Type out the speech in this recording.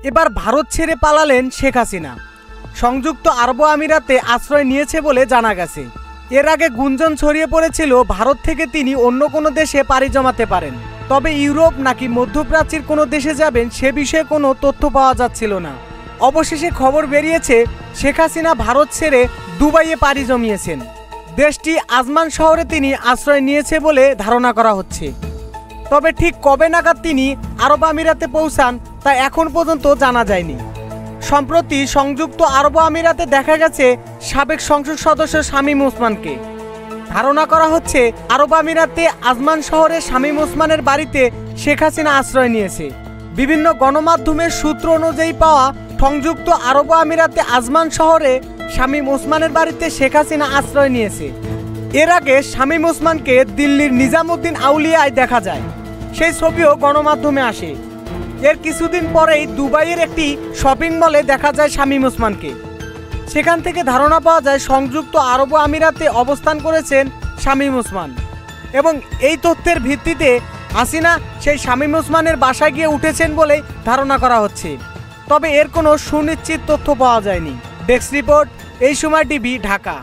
এবার ভারত ছেড়ে পালালেন শেখ হাসিনা। সংযুক্ত আরব আমিরাতে আশ্রয় নিয়েছে বলে জানা গেছে। এর আগে গুঞ্জন ছড়িয়ে পড়েছিল ভারত থেকে তিনি অন্য কোনো দেশে পাড়ি জমাতে পারেন, তবে ইউরোপ নাকি মধ্যপ্রাচ্যের কোনো দেশে যাবেন সে বিষয়ে কোনো তথ্য পাওয়া যাচ্ছিল না। অবশেষে খবর বেরিয়েছে শেখ হাসিনা ভারত ছেড়ে দুবাইয়ে পাড়ি জমিয়েছেন। দেশটি আজমান শহরে তিনি আশ্রয় নিয়েছে বলে ধারণা করা হচ্ছে। তবে ঠিক কবে নাগাদ তিনি আরব আমিরাতে পৌঁছান তা এখন পর্যন্ত জানা যায়নি। সম্প্রতি সংযুক্ত আরব আমিরাতে দেখা গেছে সাবেক সংসদ সদস্য শামীম ওসমানকে। ধারণা করা হচ্ছে আরব আমিরাতে আজমান শহরে শামীম ওসমানের বাড়িতে শেখ হাসিনা আশ্রয় নিয়েছে। বিভিন্ন গণমাধ্যমের সূত্র অনুযায়ী পাওয়া সংযুক্ত আরব আমিরাতে আজমান শহরে শামীম ওসমানের বাড়িতে শেখ হাসিনা আশ্রয় নিয়েছে। এর আগে শামীম ওসমানকে দিল্লির নিজামুদ্দিন আউলিয়ায় দেখা যায়, সেই ছবিও গণমাধ্যমে আসে। এর কিছুদিন পরেই দুবাইয়ের একটি শপিং মলে দেখা যায় শামীম ওসমানকে। সেখান থেকে ধারণা পাওয়া যায় সংযুক্ত আরব আমিরাতে অবস্থান করেছেন শামীম ওসমান, এবং এই তথ্যের ভিত্তিতে হাসিনা সেই শামীম ওসমানের বাসায় গিয়ে উঠেছেন বলে ধারণা করা হচ্ছে। তবে এর কোনো সুনিশ্চিত তথ্য পাওয়া যায়নি। ডেস্ক রিপোর্ট, এই সময় টিভি, ঢাকা।